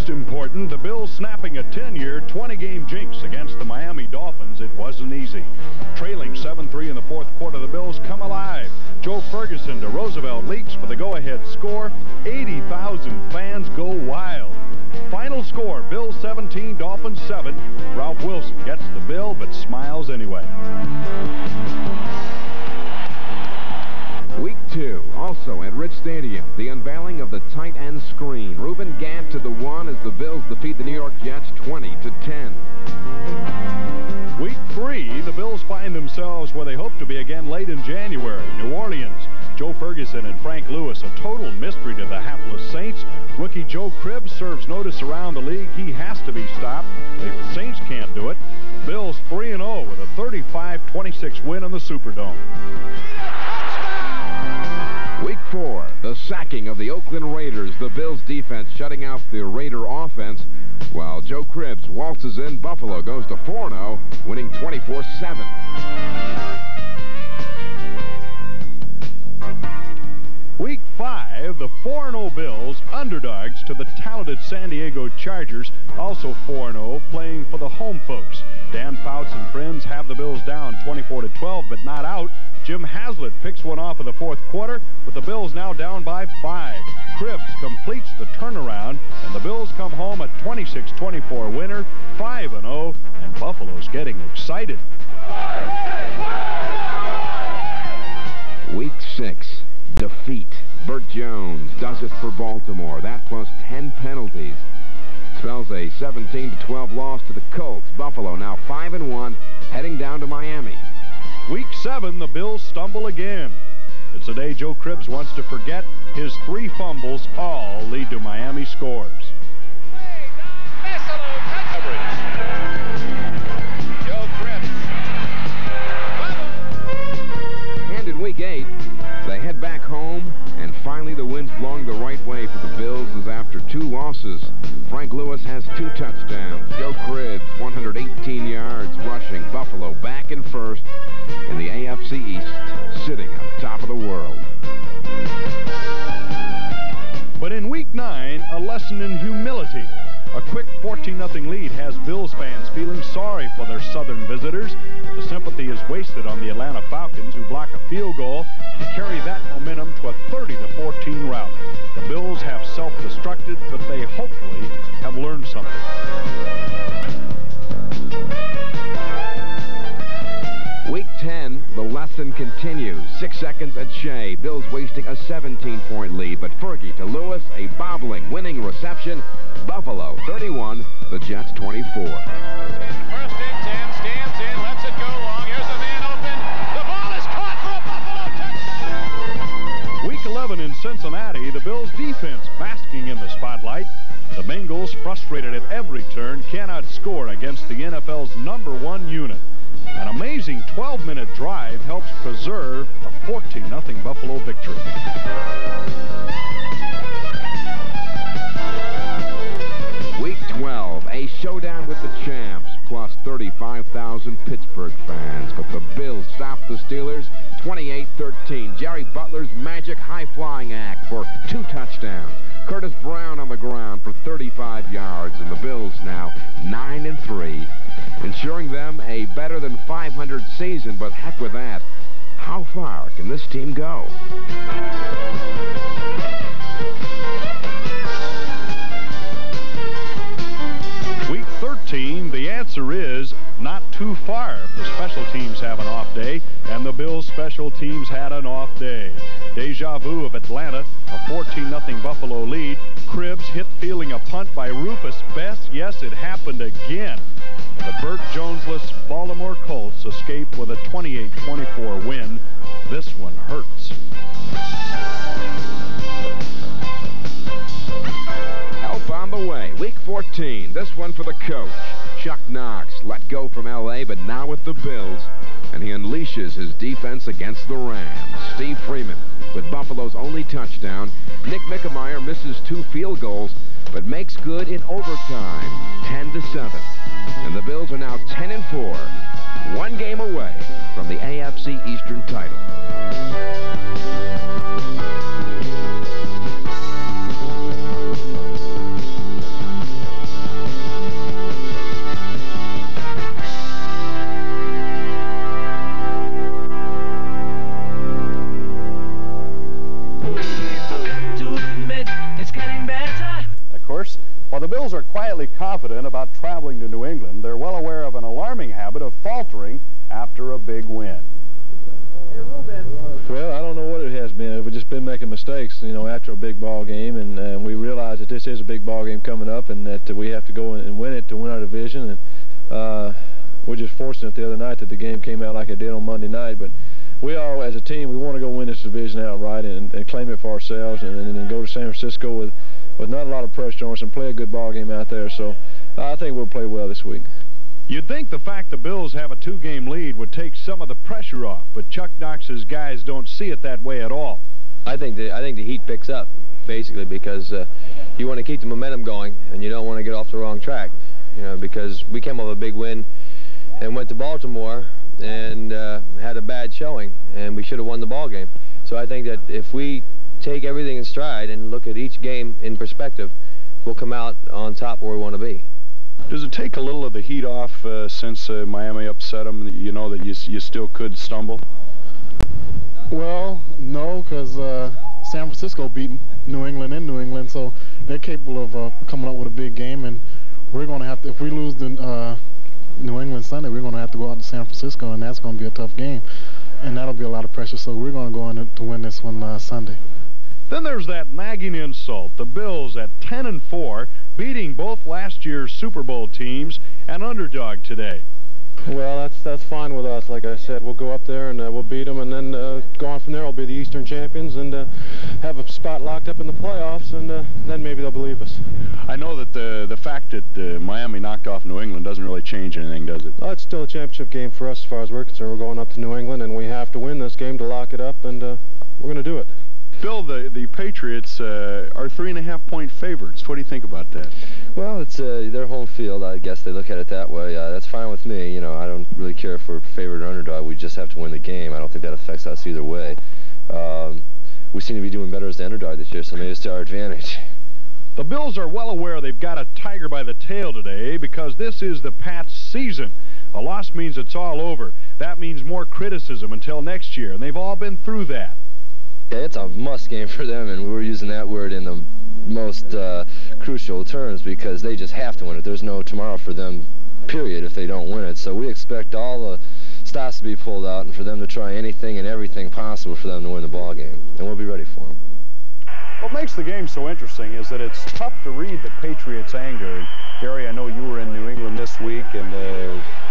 most important, the Bills snapping a 10-year, 20-game jinx against the Miami Dolphins. It wasn't easy. Trailing 7-3 in the fourth quarter, the Bills come alive. Joe Ferguson to Roosevelt Leaks for the go-ahead score. 80,000 fans go wild. Final score, Bills 17, Dolphins 7. Ralph Wilson gets the bill, but smiles anyway. Week 2, also at Rich Stadium, the unveiling of the tight end screen. Reuben Gant to the 1 as the Bills defeat the New York Jets 20-10. Week 3, the Bills find themselves where they hope to be again late in January. New Orleans. Joe Ferguson and Frank Lewis, a total mystery to the hapless Saints. Rookie Joe Cribbs serves notice around the league. He has to be stopped. The Saints can't do it. The Bills 3-0 with a 35-26 win in the Superdome. Week 4, the sacking of the Oakland Raiders. The Bills defense shutting out the Raider offense, while Joe Cribbs waltzes in. Buffalo goes to 4-0, winning 24-7. Week 5, the 4-0 Bills, underdogs to the talented San Diego Chargers, also 4-0, playing for the home folks. Dan Fouts and friends have the Bills down 24-12, but not out. Jim Haslett picks one off in the fourth quarter, with the Bills now down by 5. Cribbs completes the turnaround, and the Bills come home a 26-24 winner, 5-0, and Buffalo's getting excited. Week 6, defeat. Burt Jones does it for Baltimore. That plus 10 penalties spells a 17-12 loss to the Colts. Buffalo now 5-1, heading down to Miami. Week 7, the Bills stumble again. It's a day Joe Cribbs wants to forget. His 3 fumbles all lead to Miami scores. Joe Cribbs. And in Week 8, they head back home, and finally the wind's blowing the right way for the Bills, as after 2 losses, Frank Lewis has 2 touchdowns. Joe Cribbs, 118 yards rushing. Buffalo back in first in the AFC East, sitting on top of the world. But in Week 9, a lesson in humility. A quick 14-0 lead has Bills fans feeling sorry for their southern visitors. The sympathy is wasted on the Atlanta Falcons, who block a field goal to carry that momentum to a 30-14 rout. The Bills have self-destructed, but they hopefully have learned something. Week 10, the lesson continues. 6 seconds at Shea. Bills wasting a 17-point lead, but Fergie to Lewis, a bobbling winning reception. Buffalo 31, the Jets 24. First and 10, stands in, lets it go long. Here's a man open. The ball is caught for a Buffalo touchdown. Week 11 in Cincinnati, the Bills defense basking in the spotlight. The Bengals, frustrated at every turn, cannot score against the NFL's #1 unit. An amazing 12-minute drive helps preserve a 14-0 Buffalo victory. Week 12, a showdown with the champs, plus 35,000 Pittsburgh fans. But the Bills stop the Steelers 28-13. Jerry Butler's magic high-flying act for 2 touchdowns. Curtis Brown on the ground for 35 yards, and the Bills now 9-3, ensuring them a better than 500 season. But heck with that, how far can this team go? Week 13, the answer is not too far if the special teams have an off day, and the Bills' special teams had an off day. Deja vu of Atlanta, a 14-0 Buffalo lead. Cribbs hit fielding a punt by Rufus Bess. Yes, it happened again. The Burt Jonesless Baltimore Colts escape with a 28-24 win. This one hurts. Help on the way. Week 14, this one for the coach. Chuck Knox let go from L.A., but now with the Bills, and he unleashes his defense against the Rams. Steve Freeman with Buffalo's only touchdown. Nick Mickemeyer misses 2 field goals, but makes good in overtime, 10-7. And the Bills are now 10-4, 1 game away from the AFC Eastern title. been making mistakes, you know, after a big ball game, and we realize that this is a big ball game coming up, and that we have to go and win it to win our division. And we're just fortunate the other night that the game came out like it did on Monday night. But we all, as a team, we want to go win this division outright and claim it for ourselves, and then go to San Francisco with not a lot of pressure on us and play a good ball game out there. So I think we'll play well this week. You'd think the fact the Bills have a 2-game lead would take some of the pressure off, but Chuck Knox's guys don't see it that way at all. I think the heat picks up, basically, because you want to keep the momentum going, and you don't want to get off the wrong track. You know, because we came off a big win and went to Baltimore and had a bad showing, and we should have won the ball game. So I think that if we take everything in stride and look at each game in perspective, we'll come out on top where we want to be. Does it take a little of the heat off since Miami upset them, you know, that you still could stumble? Well, no, because San Francisco beat New England in New England, so they're capable of coming up with a big game, and we're going to have to, if we lose the New England Sunday, we're going to have to go out to San Francisco, and that's going to be a tough game, and that'll be a lot of pressure, so we're going to go in to win this one Sunday. Then there's that nagging insult, the Bills at 10-4, beating both last year's Super Bowl teams, an underdog today. Well, that's fine with us. Like I said, we'll go up there and we'll beat them, and then go on from there. We'll be the Eastern champions and have a spot locked up in the playoffs, and then maybe they'll believe us. I know that the fact that Miami knocked off New England doesn't really change anything, does it? Well, it's still a championship game for us as far as we're concerned. We're going up to New England, and we have to win this game to lock it up, and we're going to do it. Bill, the Patriots are 3.5-point favorites. What do you think about that? Well, it's their home field. I guess they look at it that way. That's fine with me. You know, I don't really care if we're favored or underdog. We just have to win the game. I don't think that affects us either way. We seem to be doing better as the underdog this year, so maybe it's to our advantage. The Bills are well aware they've got a tiger by the tail today because this is the Pats' season. A loss means it's all over. That means more criticism until next year, and they've all been through that. Yeah, it's a must game for them, and we're using that word in the most crucial terms because they just have to win it. There's no tomorrow for them, period, if they don't win it. So we expect all the stops to be pulled out and for them to try anything and everything possible for them to win the ball game, and we'll be ready for them. What makes the game so interesting is that it's tough to read the Patriots' anger. Gary, I know you were in New England this week and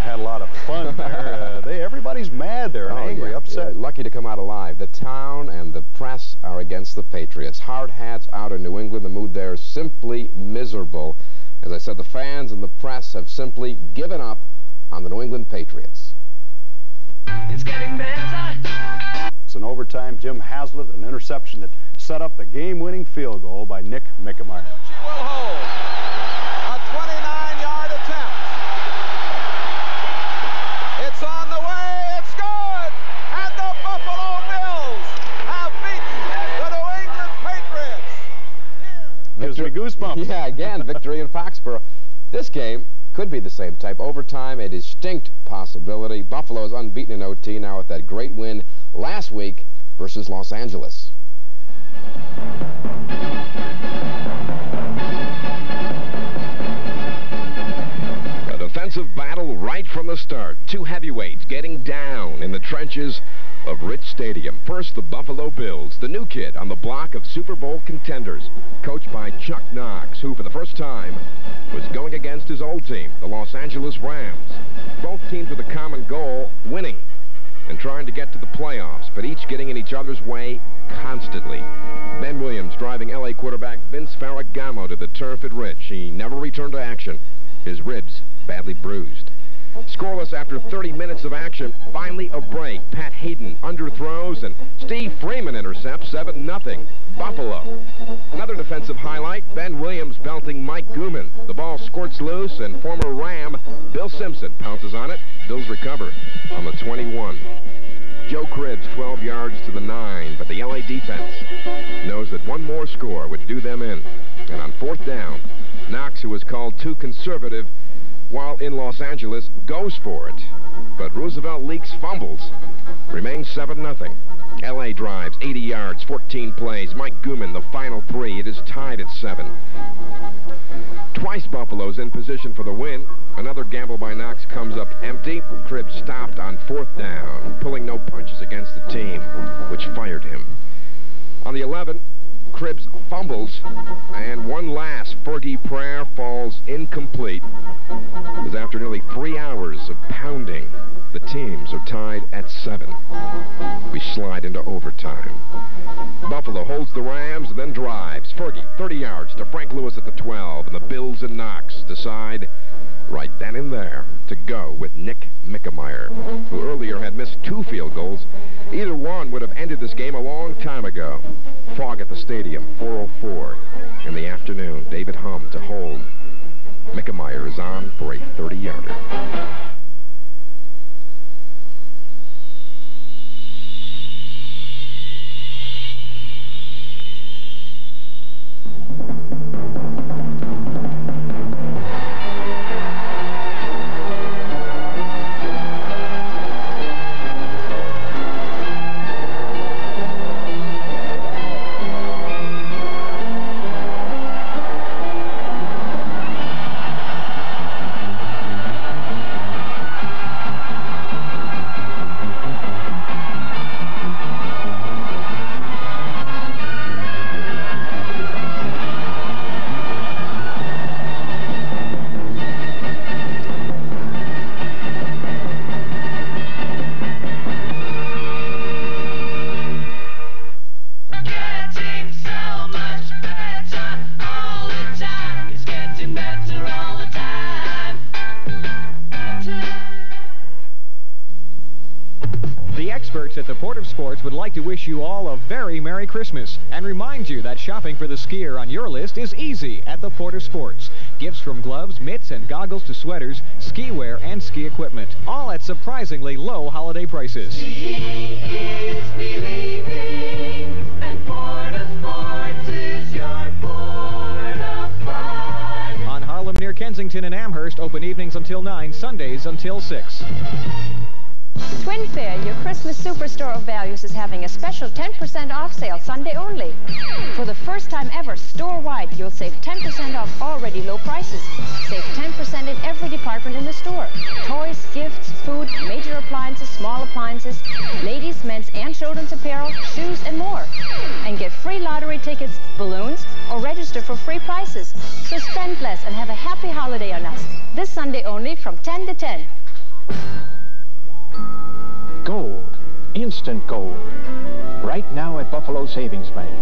had a lot of fun there. Everybody's mad there and angry, upset. Yeah, lucky to come out alive. The town and the press are against the Patriots. Hard hats out in New England. The mood there is simply miserable. As I said, the fans and the press have simply given up on the New England Patriots. It's getting better. It's an overtime. Jim Haslett, an interception that set up the game-winning field goal by Nick Mickemeyer. She will hold a 29-yard attempt. It's on the way. It's good. And the Buffalo Bills have beaten the New England Patriots. Gives me goosebumps. Yeah, again, victory in Foxborough. This game could be the same type. Overtime, a distinct possibility. Buffalo is unbeaten in OT now with that great win last week versus Los Angeles. A defensive battle right from the start. Two heavyweights getting down in the trenches of Rich Stadium. First, the Buffalo Bills, the new kid on the block of Super Bowl contenders, coached by Chuck Knox, who for the first time was going against his old team, the Los Angeles Rams. Both teams with a common goal, winning and trying to get to the playoffs, but each getting in each other's way constantly. Ben Williams driving L.A. quarterback Vince Ferragamo to the turf at Rich. He never returned to action, his ribs badly bruised. Scoreless after 30 minutes of action. Finally a break. Pat Hayden underthrows and Steve Freeman intercepts 7-0. Buffalo. Another defensive highlight, Ben Williams belting Mike Gooman. The ball squirts loose and former Ram Bill Simpson pounces on it. Bills recover on the 21. Joe Cribbs 12 yards to the 9, but the LA defense knows that one more score would do them in. And on fourth down, Knox, who was called too conservative while in Los Angeles, goes for it. But Roosevelt Leaks fumbles. Remains 7-0. LA drives 80 yards, 14 plays. Mike Gooman, the final 3. It is tied at 7. Twice Buffalo's in position for the win. Another gamble by Knox comes up empty. Cribbs stopped on fourth down, pulling no punches against the team, which fired him. On the 11, Cribbs fumbles, and one last Fergie prayer falls incomplete. As after nearly 3 hours of pounding, the teams are tied at 7. We slide into overtime. Buffalo holds the Rams and then drives. Fergie, 30 yards to Frank Lewis at the 12, and the Bills and Knox decide right then and there to go with Nick Mickemeyer, who earlier had missed 2 field goals. Either one would have ended this game a long time ago. Fog at the stadium, 4:04 in the afternoon. David Hum to hold. Mickemeyer is on for a 30-yarder. At the Port of Sports would like to wish you all a very Merry Christmas and remind you that shopping for the skier on your list is easy at the Port of Sports. Gifts from gloves, mitts, and goggles to sweaters, ski wear, and ski equipment, all at surprisingly low holiday prices. Seeing is believing, and Port of Sports is your port of fun. On Harlem near Kensington and Amherst, open evenings until 9, Sundays until 6. Twin Fair, your Christmas superstore of values, is having a special 10% off sale Sunday only. For the first time ever, store-wide, you'll save 10% off already low prices. Save 10% in every department in the store. Toys, gifts, food, major appliances, small appliances, ladies, men's, and children's apparel, shoes, and more. And get free lottery tickets, balloons, or register for free prizes. So spend less and have a happy holiday on us. This Sunday only from 10 to 10. Gold. Instant gold. Right now at Buffalo Savings Bank.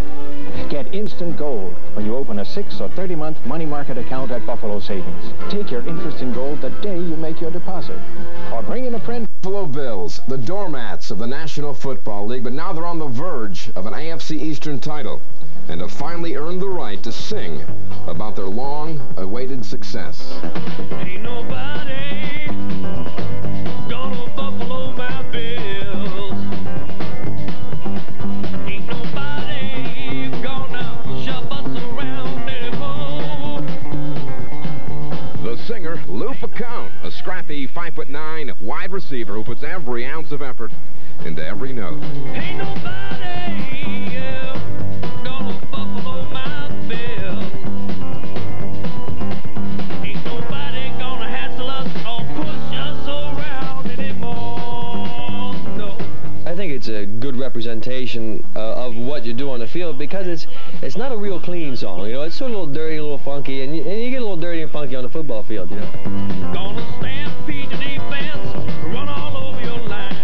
Get instant gold when you open a 6 or 30-month money market account at Buffalo Savings. Take your interest in gold the day you make your deposit. Or bring in a friend. Buffalo Bills, the doormats of the National Football League, but now they're on the verge of an AFC Eastern title and have finally earned the right to sing about their long-awaited success. Ain't nobody gonna buffalo my Bills. Ain't nobody gonna shove us around anymore. The singer, Lou Piccone, a scrappy 5'9" wide receiver who puts every ounce of effort into every note. Ain't nobody gonna buffalo my Bills. Ain't nobody gonna hassle us or push us around anymore. No. I think it's a good representation of what you do on the field, because it's not a real clean song. You know, it's sort of a little dirty, a little funky, and you get a little dirty and funky on the football field, you know. Gonna stampede the defense, run all over your line.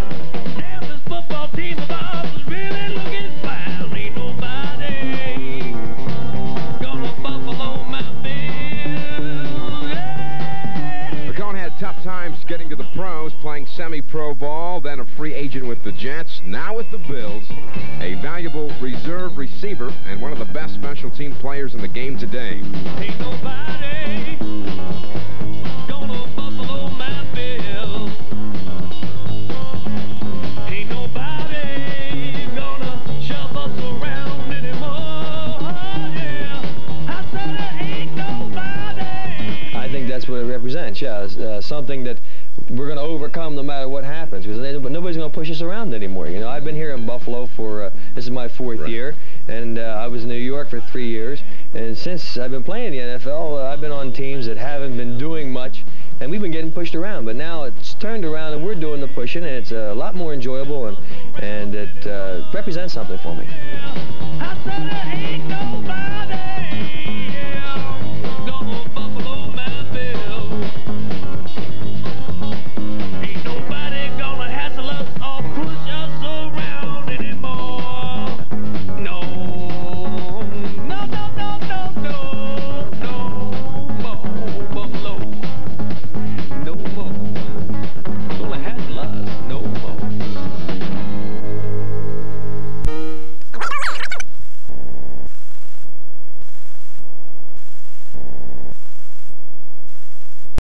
Damn, this football team of ours is really looking fine. Ain't nobody gonna buffalo my Bills. Yeah. Piccone had tough times getting to the pros, playing semi-pro ball, then a free agent with the Jets, now with the Bills, a valuable reserve receiver and one of the best special team players in the game today. Ain't nobody gonna buffalo my Bills. Ain't nobody gonna shove us around anymore. Yeah, I said there ain't nobody. I think that's what it represents, yeah. Something that we're going to overcome no matter what happens, because nobody's going to push us around anymore. You know, I've been here in Buffalo for, this is my 4th year, and I was in New York for 3 years, and since I've been playing the NFL, I've been on teams that haven't been doing much, and we've been getting pushed around, but now it's turned around and we're doing the pushing, and it's a lot more enjoyable, and it represents something for me.